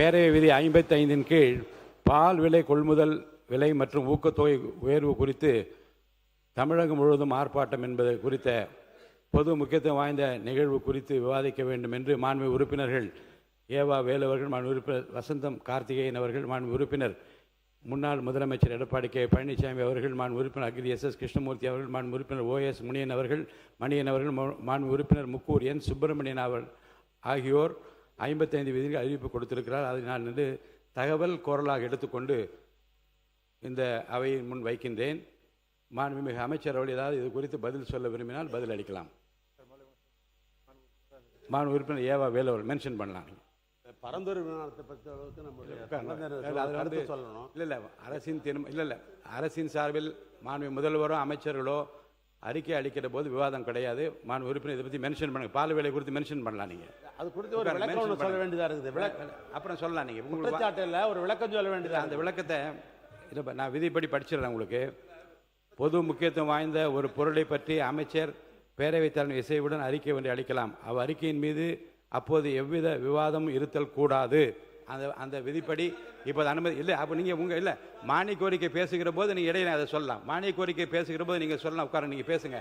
பேரவை விதி 55 கீழ் பால் விலை கொள்முதல் விலை மற்றும் ஊக்கத்தொகை உயர்வு குறித்து தமிழகம் முழுவதும் ஆர்ப்பாட்டம் என்பது குறித்த பொது முக்கியத்துவம் வாய்ந்த நிகழ்வு குறித்து விவாதிக்க வேண்டும் என்று மாண்புமிகு உறுப்பினர்கள் ஏவா வேலு அவர்கள், மாண்புமிகு உறுப்பினர் வசந்தம் கார்த்திகேயன் அவர்கள், மாண்புமிகு உறுப்பினர் முன்னாள் முதலமைச்சர் எடப்பாடி கே பழனிசாமி அவர்கள், மாண்புமிகு உறுப்பினர் அகில் எஸ் கிருஷ்ணமூர்த்தி அவர்கள், மாண்புமிகு உறுப்பினர் OS முனியன் அவர்கள், மாண்புமிகு உறுப்பினர் முக்கூர் என் சுப்பிரமணியன் ஆகியோர் 55 விதிகள் அறிவிப்பு கொடுத்திருக்கிறார். அதை நான் வந்து தகவல் கோரலாக எடுத்துக்கொண்டு இந்த அவையின் முன் வைக்கின்றேன். மாண்புமிகு அமைச்சர் அவர்கள் ஏதாவது இது குறித்து பதில் சொல்ல விரும்பினால் பதில் அளிக்கலாம். மாண்புமிகு உறுப்பினர் ஏவா வேலு அவர்கள் மென்ஷன் பண்ணலாம். பரந்தூர் விமானத்தை பற்றி அளவுக்கு நம்ம சொல்லணும். இல்லை அரசின் இல்லை அரசின் சார்பில் மாண்புமிகு முதல்வரோ அமைச்சர்களோ அறிக்கை அளிக்கிற போது விவாதம் கிடையாது. மாண்புமிகு உறுப்பினர் இதை பற்றி மென்ஷன் பண்ணுங்க. பால் விலை குறித்து மென்ஷன் பண்ணலாம். நீங்கள் அது குறித்து ஒரு விளக்கம் சொல்ல வேண்டியதாக இருக்குது. அப்புறம் சொல்லலாம். நீங்கள் குற்றச்சாட்டில் ஒரு விளக்கம் சொல்ல வேண்டியது. அந்த விளக்கத்தை நான் விதிப்படி படிச்சிடறேன் உங்களுக்கு. பொது முக்கியத்துவம் வாய்ந்த ஒரு பொருளை பற்றி அமைச்சர் பேரவைத் தலைவர் இசைவுடன் அறிக்கை ஒன்றை அளிக்கலாம். அறிக்கையின் மீது அப்போது எவ்வித விவாதமும் இருத்தல் கூடாது. அந்த விதிப்படி இப்போ அனுமதி இல்லை. அப்போ நீங்கள் உங்கள் இல்லை மானிய கோரிக்கை பேசுகிற போது நீங்கள் இடையில அதை சொல்லலாம். மானிய கோரிக்கை பேசுகிற போது நீங்கள் சொல்லலாம். உட்கார நீங்கள் பேசுங்க.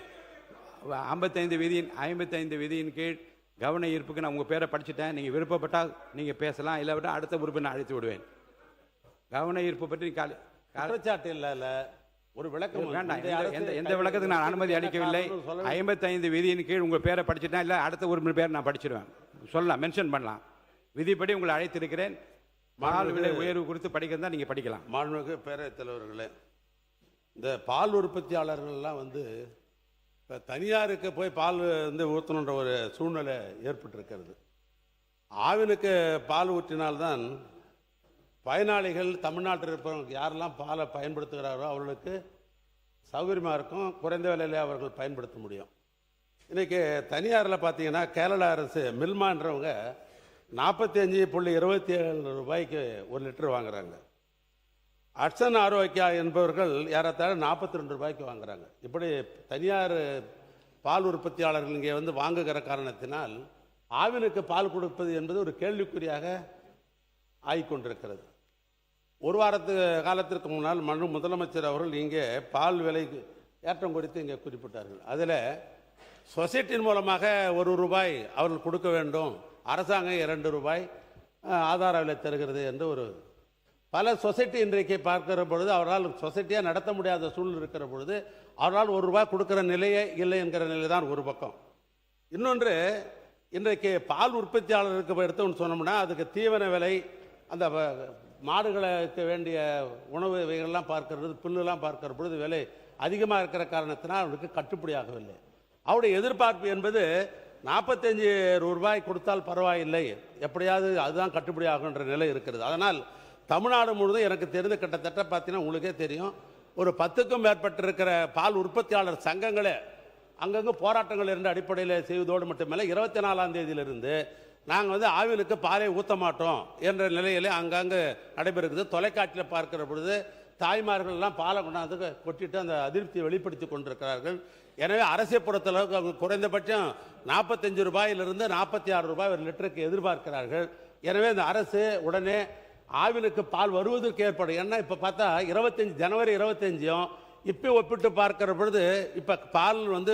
55 விதியின் கீழ் கவன ஈர்ப்புக்கு நான் உங்கள் பேரை படிச்சுட்டேன். நீங்கள் விருப்பப்பட்டால் நீங்கள் பேசலாம், இல்லாவிட்டால் அடுத்த உறுப்பினர் அழைத்து விடுவேன். கவன ஈர்ப்பு பற்றி குற்றச்சாட்டு இல்லை, ஒரு விளக்கம் வேண்டாம். எந்த விளக்கத்துக்கு நான் அனுமதி அளிக்கவில்லை. 55 விதியின் கீழ் உங்கள் பேரை படிச்சுட்டேன், இல்லை அடுத்த உறுப்பினர் பேரை நான் படிச்சிடுவேன். சொல்லலாம், மென்ஷன் பண்ணலாம். விதிப்படி உங்களை அழைத்திருக்கிறேன். பால் விலை உயர்வு குறித்து படிக்கிறதா நீங்கள் படிக்கலாம். மாண்புமிகு பேரவைத் தலைவர்களே, இந்த பால் உற்பத்தியாளர்கள்லாம் வந்து இப்போ தனியாருக்கு போய் பால் வந்து ஊற்றணுன்ற ஒரு சூழ்நிலை ஏற்பட்டிருக்கிறது. ஆவினுக்கு பால் ஊற்றினால்தான் பயனாளிகள் தமிழ்நாட்டில் இருப்பவங்க யாரெல்லாம் பாலை பயன்படுத்துகிறாரோ அவர்களுக்கு சௌகரியமாக இருக்கும், குறைந்த விலையில் அவர்கள் பயன்படுத்த முடியும். இன்றைக்கி தனியாரில் பார்த்தீங்கன்னா கேரளா அரசு மில்மான்றவங்க 45.27 ரூபாய்க்கு 1 லிட்டர் வாங்குறாங்க. அட்சன் ஆரோக்கியா என்பவர்கள் ஏறத்தாழ 42 ரூபாய்க்கு வாங்குறாங்க. இப்படி தனியார் பால் உற்பத்தியாளர்கள் இங்கே வந்து வாங்குகிற காரணத்தினால் ஆவினுக்கு பால் கொடுப்பது என்பது ஒரு கேள்விக்குறியாக ஆகிக்கொண்டிருக்கிறது. ஒரு வாரத்து காலத்திற்கு முன்னால் முதலமைச்சர் அவர்கள் இங்கே பால் விலை ஏற்றம் குறித்து இங்கே குறிப்பிட்டார்கள். அதில் சொசைட்டியின் மூலமாக 1 ரூபாய் அவர்கள் கொடுக்க வேண்டும், அரசாங்கம் 2 ரூபாய் ஆதார விலை தருகிறது என்று ஒரு பல சொசைட்டி இன்றைக்கு பார்க்கிற பொழுது அவரால் சொசைட்டியாக நடத்த முடியாத சூழ்நிலை இருக்கிற பொழுது அவரால் 1 ரூபாய் கொடுக்குற நிலையே இல்லை என்கிற நிலை தான் ஒரு பக்கம். இன்னொன்று, இன்றைக்கு பால் உற்பத்தியாளருக்கு எடுத்தோம்னு சொன்னோம்னா அதுக்கு தீவன விலை, அந்த மாடுகளுக்கு வேண்டிய உணவு இவைகள்லாம் பார்க்கறது, புல்லுலாம் பார்க்கிற பொழுது விலை அதிகமாக இருக்கிற காரணத்தினால் அவருக்கு கட்டுப்படி ஆகவில்லை. அவருடைய எதிர்பார்ப்பு என்பது 45 ரூபாய் கொடுத்தால் பரவாயில்லை, எப்படியாவது அதுதான் கட்டுப்படி ஆகுன்ற நிலை இருக்கிறது. அதனால் தமிழ்நாடு முழுவதும் எனக்கு தெரிந்து கிட்டத்தட்ட பார்த்தீங்கன்னா உங்களுக்கே தெரியும், ஒரு 10க்கும் மேற்பட்டிருக்கிற பால் உற்பத்தியாளர் சங்கங்களே அங்கங்கே போராட்டங்கள் இருந்த அடிப்படையில் செய்வதோடு மட்டுமல்ல 24ஆம் தேதியிலிருந்து நாங்கள் வந்து ஆவினுக்கு பாலை ஊற்ற மாட்டோம் என்ற நிலையிலே அங்கங்கே நடைபெறுகிறது. தொலைக்காட்சியில் பார்க்கிற பொழுது தாய்மார்கள்லாம் பாலை கொண்டாந்து கொட்டிட்டு அந்த அதிருப்தியை வெளிப்படுத்தி கொண்டிருக்கிறார்கள். எனவே அரசை பொறுத்தளவுக்கு அவங்க குறைந்தபட்சம் 45 ரூபாயிலிருந்து 46 ரூபாய் 1 லிட்டருக்கு எதிர்பார்க்கிறார்கள். எனவே இந்த அரசு உடனே ஆவினுக்கு பால் வருவதற்கு ஏற்படும். ஏன்னா இப்போ பார்த்தா ஜனவரி 25 இப்போ ஒப்பிட்டு பார்க்கிற பொழுது இப்போ பால் வந்து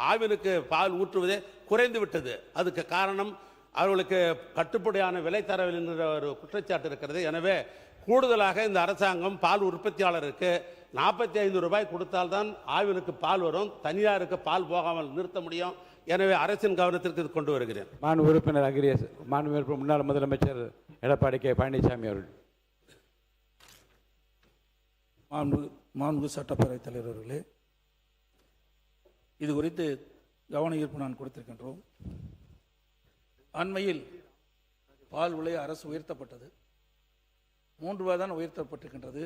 ஆவினுக்கு பால் ஊற்றுவதே குறைந்து விட்டது. அதுக்கு காரணம் அவர்களுக்கு கட்டுப்படியான விலை தரவில்லை என்ற ஒரு குற்றச்சாட்டு இருக்கிறது. எனவே கூடுதலாக இந்த அரசாங்கம் பால் உற்பத்தியாளருக்கு 45 ரூபாய் கொடுத்தால்தான் ஆவினுக்கு பால் வரும், தனியாருக்கு பால் போகாமல் நிறுத்த முடியும். எனவே அரசின் கவனத்திற்கு கொண்டு வருகிறேன். மாண்புமிகு உறுப்பினர் அகிரியஸ், மாண்புமிகு முன்னாள் முதலமைச்சர் எடப்பாடி கே பழனிசாமி அவர்கள். மாண்புமிகு சட்டப்பேரவைத் தலைவர் அவர்களே, இது குறித்து கவன ஈர்ப்பு நான் கொடுத்திருக்கின்றோம். அண்மையில் பால் விலை அரசு உயர்த்தப்பட்டது. 3 ரூபாய் தான் உயர்த்தப்பட்டிருக்கின்றது.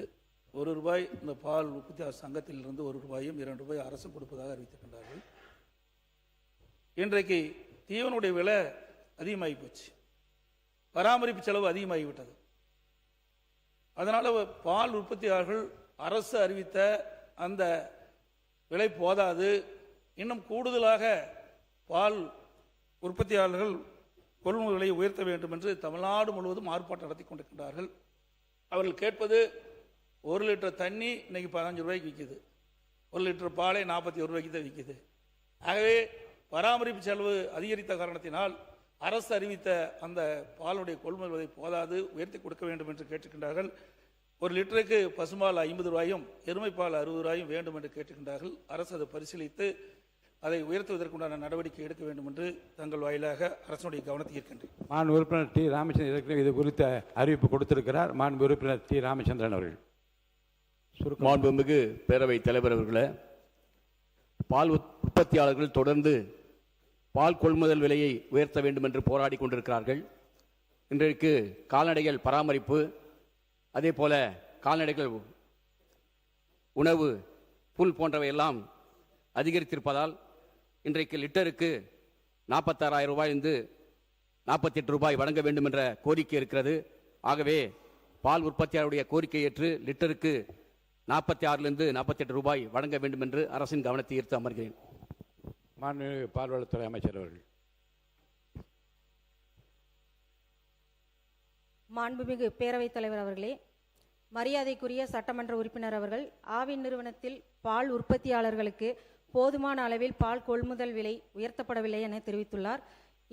1 ரூபாய் இந்த பால் உற்பத்தியாளர் சங்கத்திலிருந்து 1 ரூபாயும் 2 ரூபாய் அரசு கொடுப்பதாக அறிவித்திருக்கின்றார்கள். இன்றைக்கு தீவனுடைய விலை அதிகமாகி போச்சு, பராமரிப்பு செலவு அதிகமாகிவிட்டது. அதனால் பால் உற்பத்தியாளர்கள் அரசு அறிவித்த அந்த விலை போதாது, இன்னும் கூடுதலாக பால் உற்பத்தியாளர்கள் கொள்முதல் விலையை உயர்த்த வேண்டும் என்று தமிழ்நாடு முழுவதும் ஆர்ப்பாட்டம் நடத்தி கொண்டிருக்கின்றார்கள். அவர்கள் கேட்பது 1 லிட்டர் தண்ணி இன்னைக்கு 15 ரூபாய்க்கு விற்கிது, 1 லிட்டர் பாலை 41 ரூபாய்க்கு தான் விற்கிது. ஆகவே பராமரிப்பு செலவு அதிகரித்த காரணத்தினால் அரசு அறிவித்த அந்த பாலுடைய கொள்முதல் விலை போதாது, உயர்த்தி கொடுக்க வேண்டும் என்று கேட்டுக்கின்றார்கள். 1 லிட்டருக்கு பசும்பால் 50 ரூபாயும் எருமைப்பால் 60 ரூபாயும் வேண்டும் என்று கேட்டுக்கின்றார்கள். அரசு அதை பரிசீலித்து அதை உயர்த்துவதற்குண்டான நடவடிக்கை எடுக்க வேண்டும் என்று தங்கள் வாயிலாக அரசுடைய கவனத்தை ஈர்க்கின்றேன். மாண்பு உறுப்பினர் டி. ராமச்சந்திரன் ஏற்கனவே இது குறித்த அறிவிப்பு கொடுத்திருக்கிறார். மாண்பு உறுப்பினர் டி. ராமச்சந்திரன் அவர்கள். மாண்புமிகு பேரவைத் தலைவர் அவர்களே, பால் உற்பத்தியாளர்கள் தொடர்ந்து பால் கொள்முதல் விலையை உயர்த்த வேண்டும் என்று போராடி கொண்டிருக்கிறார்கள். இன்றைக்கு கால்நடைகள் பராமரிப்பு, அதே போல கால்நடைகள் உணவு, புல் போன்றவையெல்லாம் அதிகரித்திருப்பதால் இன்றைக்கு லிட்டருக்கு 46,000 ரூபாயிலிருந்து 48 ரூபாய் வழங்க வேண்டும் என்ற கோரிக்கை இருக்கிறது. ஆகவே பால் உற்பத்தியாளருடைய கோரிக்கை ஏற்று லிட்டருக்கு 46லிருந்து 48 ரூபாய் வழங்க வேண்டும் என்று அரசின் கவனத்தை ஈர்த்து அமர்கிறேன். மாண்புமிகு பால்வளத்துறை அமைச்சர் அவர்கள். மாண்புமிகு பேரவைத் தலைவர் அவர்களே, மரியாதைக்குரிய சட்டமன்ற உறுப்பினர் அவர்கள் ஆவின் நிறுவனத்தில் பால் உற்பத்தியாளர்களுக்கு போதுமான அளவில் பால் கொள்முதல் விலை உயர்த்தப்படவில்லை என தெரிவித்துள்ளார்.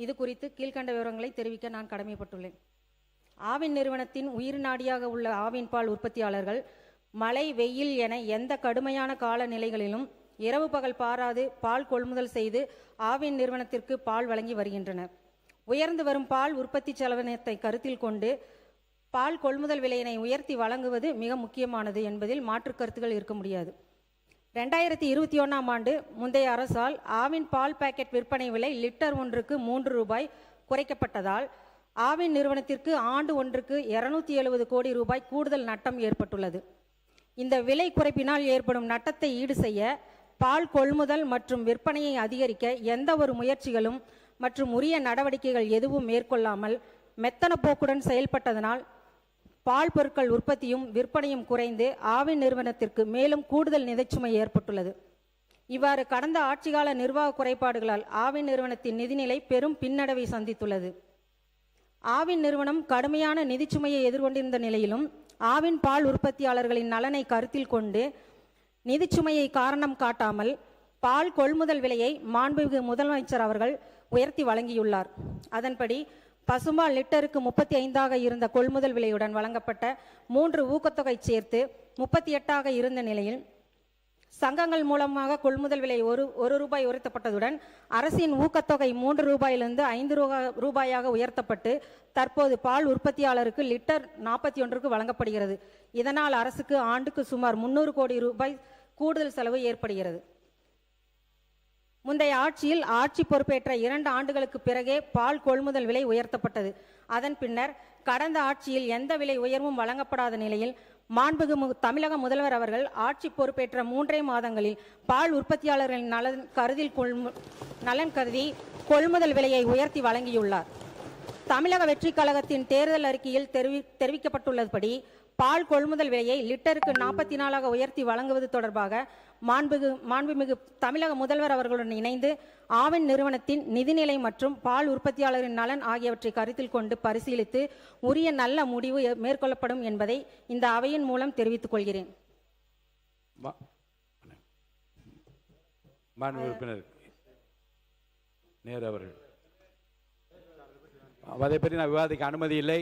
இது குறித்து கீழ்கண்ட விவரங்களை தெரிவிக்க நான் கடமைப்பட்டுள்ளேன். ஆவின் நிறுவனத்தின் உயிர் நாடியாக உள்ள ஆவின் பால் உற்பத்தியாளர்கள் மழை, வெயில் என எந்த கடுமையான கால நிலைகளிலும் இரவு பகல் பாராது பால் கொள்முதல் செய்து ஆவின் நிறுவனத்திற்கு பால் வழங்கி வருகின்றனர். உயர்ந்து வரும் பால் உற்பத்தி செலவினத்தை கருத்தில் கொண்டு பால் கொள்முதல் விலையினை உயர்த்தி வழங்குவது மிக முக்கியமானது என்பதில் மாற்று கருத்துக்கள் இருக்க முடியாது. 2021ஆம் ஆண்டு முந்தைய அரசால் ஆவின் பால் பாக்கெட் விற்பனை விலை லிட்டர் ஒன்றுக்கு 3 ரூபாய் குறைக்கப்பட்டதால் ஆவின் நிறுவனத்திற்கு ஆண்டு ஒன்றுக்கு 270 கோடி ரூபாய் கூடுதல் நட்டம் ஏற்பட்டுள்ளது. இந்த விலை குறைப்பினால் ஏற்படும் நட்டத்தை ஈடு செய்ய பால் கொள்முதல் மற்றும் விற்பனையை அதிகரிக்க எந்த ஒரு முயற்சிகளும் மற்றும் உரிய நடவடிக்கைகள் எதுவும் மேற்கொள்ளாமல் மெத்தன போக்குடன் செயல்பட்டதனால் பால் பொருட்கள் உற்பத்தியும் விற்பனையும் குறைந்து ஆவின் நிறுவனத்திற்கு மேலும் கூடுதல் நிதிச்சுமை ஏற்பட்டுள்ளது. இவ்வாறு கடந்த ஆட்சிகால நிர்வாக குறைபாடுகளால் ஆவின் நிறுவனத்தின் நிதிநிலை பெரும் பின்னடைவை சந்தித்துள்ளது. ஆவின் நிறுவனம் கடுமையான நிதிச்சுமையை எதிர்கொண்டிருந்த நிலையிலும் ஆவின் பால் உற்பத்தியாளர்களின் நலனை கருத்தில் கொண்டு நிதிச்சுமையை காரணம் காட்டாமல் பால் கொள்முதல் விலையை மாண்புமிகு முதலமைச்சர் அவர்கள் உயர்த்தி வழங்கியுள்ளார். அதன்படி பசும்பால் லிட்டருக்கு 35ஆக இருந்த கொள்முதல் விலையுடன் வழங்கப்பட்ட 3 ஊக்கத்தொகை சேர்த்து 38ஆக இருந்த நிலையில் சங்கங்கள் மூலமாக கொள்முதல் விலை ஒரு ரூபாய் உயர்த்தப்பட்டதுடன் அரசின் ஊக்கத்தொகை 3 ரூபாயிலிருந்து 5 ரூபாயாக உயர்த்தப்பட்டு தற்போது பால் உற்பத்தியாளருக்கு லிட்டர் 41க்கு வழங்கப்படுகிறது. இதனால் அரசுக்கு ஆண்டுக்கு சுமார் 300 கோடி ரூபாய் கூடுதல் செலவு ஏற்படுகிறது. முந்தைய ஆட்சியில் ஆட்சி பொறுப்பேற்ற 2 ஆண்டுகளுக்கு பிறகே பால் கொள்முதல் விலை உயர்த்தப்பட்டது. அதன் பின்னர் கடந்த ஆட்சியில் எந்த விலை உயர்வும் வழங்கப்படாத நிலையில் மாண்புமிகு தமிழக முதல்வர் அவர்கள் ஆட்சி பொறுப்பேற்ற 3 மாதங்களில் பால் உற்பத்தியாளர்களின் நலன் கருதி கொள்முதல் விலையை உயர்த்தி வழங்கியுள்ளார். தமிழக வெற்றி கழகத்தின் தேர்தல் அறிக்கையில் தெரிவிக்கப்பட்டுள்ளபடி பால் கொள்முதல் விலையை லிட்டருக்கு 44ஆக உயர்த்தி வழங்குவது தொடர்பாக மாண்புமிகு தமிழக முதல்வர் அவர்களுடன் இணைந்து ஆவின் நிறுவனத்தின் நிதிநிலை மற்றும் பால் உற்பத்தியாளரின் நலன் ஆகியவற்றை கருத்தில் கொண்டு பரிசீலித்து உரிய நல்ல முடிவு மேற்கொள்ளப்படும் என்பதை இந்த அவையின் மூலம் தெரிவித்துக் கொள்கிறேன். மாண்பு உறுப்பினர் நேரு அவர்கள், அதை பற்றி நான் விவாதிக்க அனுமதி இல்லை.